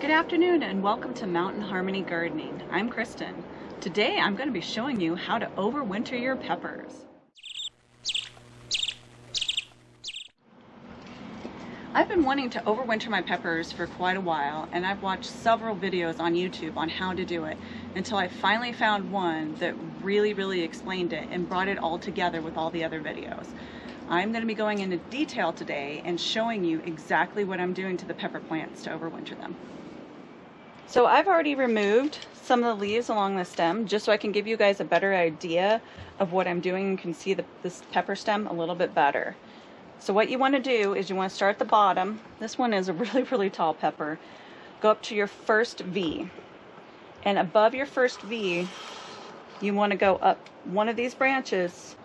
Good afternoon and welcome to Mountain Harmony Gardening. I'm Kristen. Today I'm going to be showing you how to overwinter your peppers. I've been wanting to overwinter my peppers for quite a while, and I've watched several videos on YouTube on how to do it until I finally found one that really explained it and brought it all together with all the other videos. I'm going to be going into detail today and showing you exactly what I'm doing to the pepper plants to overwinter them. So I've already removed some of the leaves along the stem just so I can give you guys a better idea of what I'm doing. You can see this pepper stem a little bit better. So what you want to do is you want to start at the bottom. This one is a really tall pepper. Go up to your first V. And above your first V, you want to go up one of these branches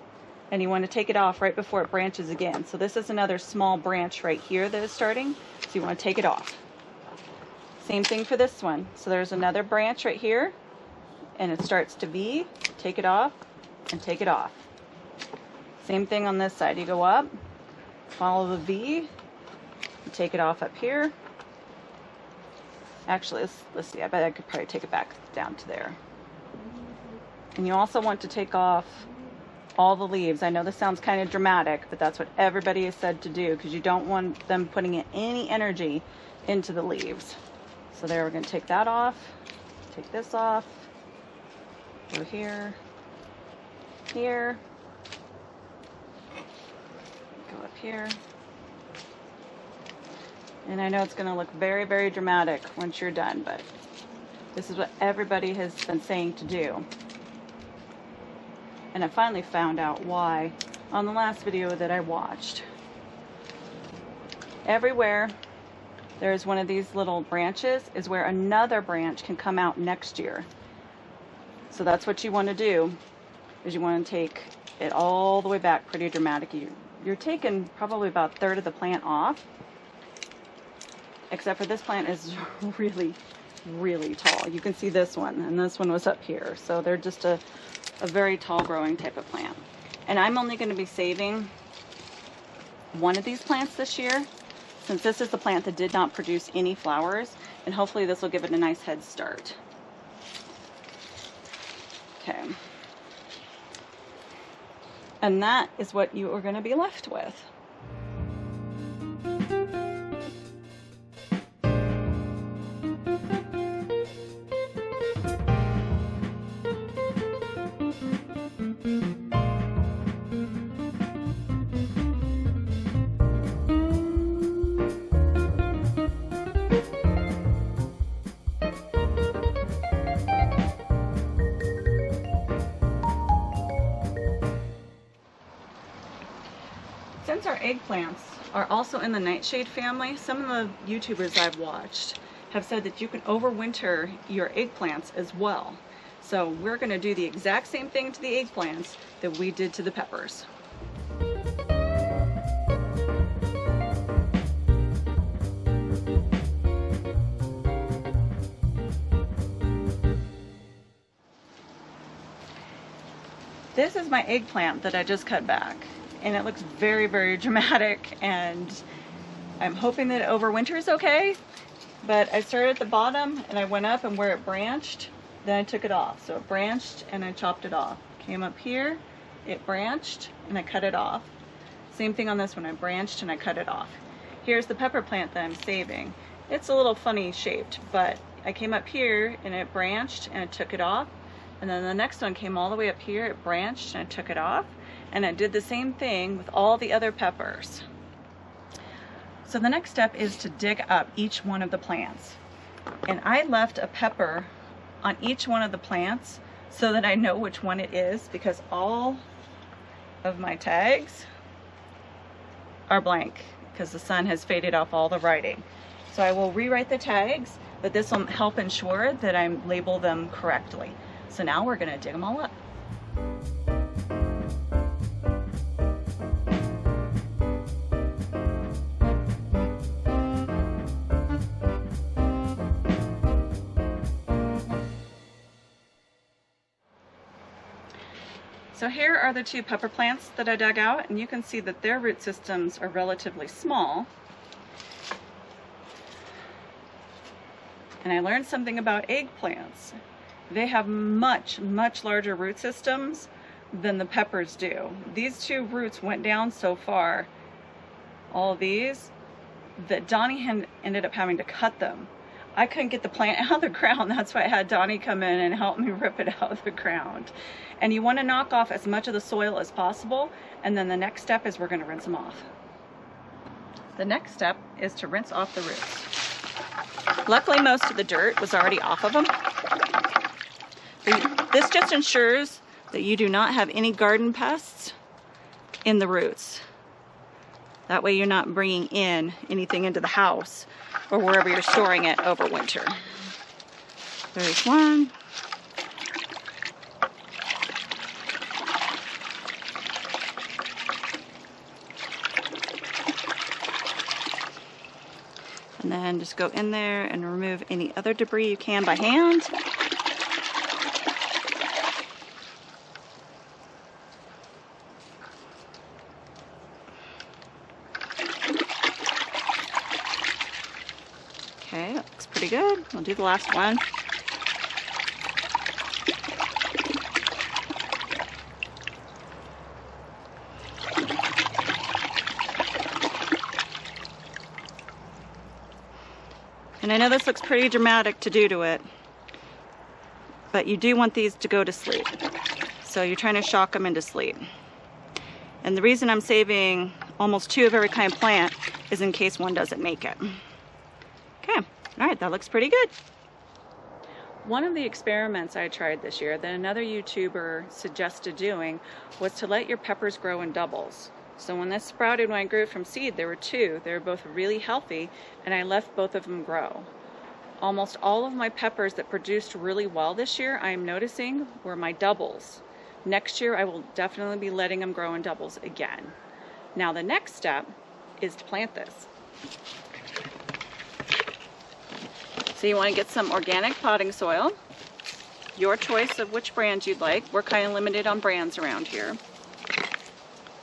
and you want to take it off right before it branches again. So this is another small branch right here that is starting. So you want to take it off. Same thing for this one. So there's another branch right here and it starts to V, take it off and take it off. Same thing on this side. You go up, follow the V, and take it off up here. Actually, let's see, I bet I could probably take it back down to there. And you also want to take off all the leaves. I know this sounds kind of dramatic, but that's what everybody has said to do because you don't want them putting any energy into the leaves. So there, we're going to take that off, take this off, go here, here, go up here. And I know it's going to look very dramatic once you're done, but this is what everybody has been saying to do. And I finally found out why on the last video that I watched. Everywhere there's one of these little branches is where another branch can come out next year. So that's what you want to do, is you want to take it all the way back pretty dramatically. You're taking probably about a third of the plant off, except for this plant is really tall. You can see this one, and this one was up here. So they're just a very tall growing type of plant. And I'm only going to be saving one of these plants this year, since this is the plant that did not produce any flowers, and hopefully this will give it a nice head start. Okay. And that is what you are going to be left with. Since our eggplants are also in the nightshade family, some of the YouTubers I've watched have said that you can overwinter your eggplants as well. So we're going to do the exact same thing to the eggplants that we did to the peppers. This is my eggplant that I just cut back. And it looks very dramatic, and I'm hoping that it overwinters okay. But I started at the bottom and I went up, and where it branched, then I took it off. So it branched and I chopped it off. Came up here, it branched and I cut it off. Same thing on this one, I branched and I cut it off. Here's the pepper plant that I'm saving. It's a little funny shaped, but I came up here and it branched and I took it off. And then the next one came all the way up here, it branched and I took it off. And I did the same thing with all the other peppers. So the next step is to dig up each one of the plants. And I left a pepper on each one of the plants so that I know which one it is, because all of my tags are blank because the sun has faded off all the writing. So I will rewrite the tags, but this will help ensure that I label them correctly. So now we're going to dig them all up. So here are the two pepper plants that I dug out, and you can see that their root systems are relatively small. And I learned something about eggplants. They have much, much larger root systems than the peppers do. These two roots went down so far, all of these, that Donnie ended up having to cut them. I couldn't get the plant out of the ground. That's why I had Donnie come in and help me rip it out of the ground. And you want to knock off as much of the soil as possible. And then the next step is we're going to rinse them off. The next step is to rinse off the roots. Luckily, most of the dirt was already off of them. This just ensures that you do not have any garden pests in the roots. That way you're not bringing in anything into the house or wherever you're storing it over winter. There's one. And then just go in there and remove any other debris you can by hand. Okay, that looks pretty good. We'll do the last one. And I know this looks pretty dramatic to do to it, but you do want these to go to sleep. So you're trying to shock them into sleep. And the reason I'm saving almost 2 of every kind of plant is in case one doesn't make it. Okay, all right, that looks pretty good. One of the experiments I tried this year that another YouTuber suggested doing was to let your peppers grow in doubles. So when this sprouted, when I grew it from seed, there were 2. They were both really healthy, and I left both of them grow. Almost all of my peppers that produced really well this year, I am noticing, were my doubles. Next year, I will definitely be letting them grow in doubles again. Now the next step is to plant this. So you want to get some organic potting soil, your choice of which brand you'd like. We're kind of limited on brands around here.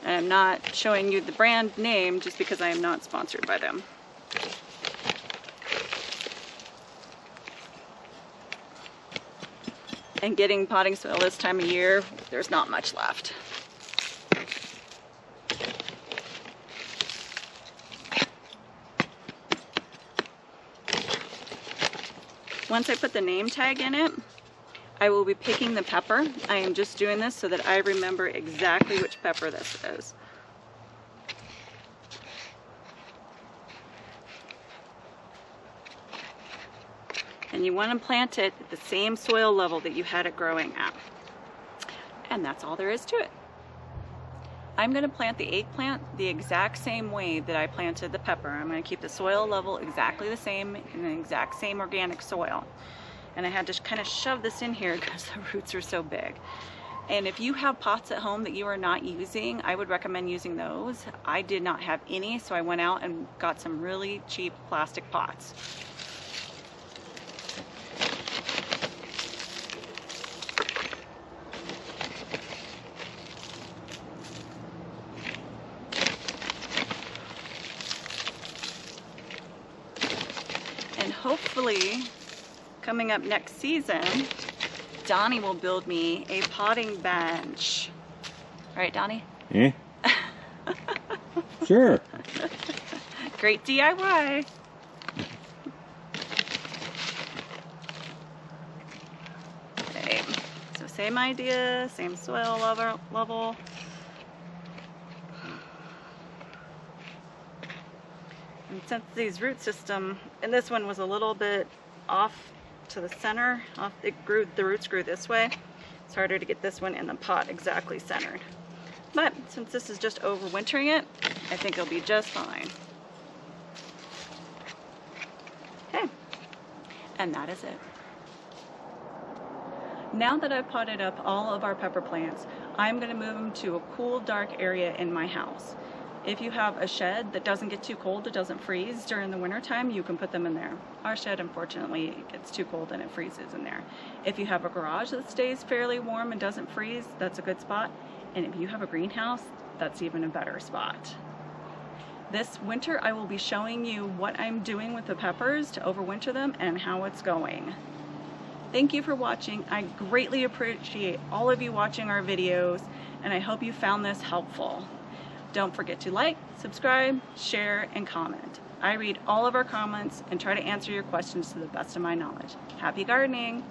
And I'm not showing you the brand name just because I am not sponsored by them. And getting potting soil this time of year, there's not much left. Once I put the name tag in it, I will be picking the pepper. I am just doing this so that I remember exactly which pepper this is. And you want to plant it at the same soil level that you had it growing at. And that's all there is to it. I'm going to plant the eggplant the exact same way that I planted the pepper. I'm going to keep the soil level exactly the same in the exact same organic soil. And I had to kind of shove this in here because the roots are so big. And if you have pots at home that you are not using, I would recommend using those. I did not have any, so I went out and got some really cheap plastic pots. And hopefully, coming up next season, Donnie will build me a potting bench. Right, Donnie? Yeah. Sure. Great DIY. Okay, so same idea, same soil level. And since these root system, and this one was a little bit off to the center, the roots grew this way. It's harder to get this one in the pot exactly centered. But since this is just overwintering it, I think it'll be just fine. Okay, and that is it. Now that I've potted up all of our pepper plants, I'm going to move them to a cool, dark area in my house. If you have a shed that doesn't get too cold, it doesn't freeze during the winter time, you can put them in there. Our shed, unfortunately, gets too cold and it freezes in there. If you have a garage that stays fairly warm and doesn't freeze, that's a good spot. And if you have a greenhouse, that's even a better spot. This winter I will be showing you what I'm doing with the peppers to overwinter them and how it's going. Thank you for watching. I greatly appreciate all of you watching our videos, and I hope you found this helpful. Don't forget to like, subscribe, share, and comment. I read all of our comments and try to answer your questions to the best of my knowledge. Happy gardening!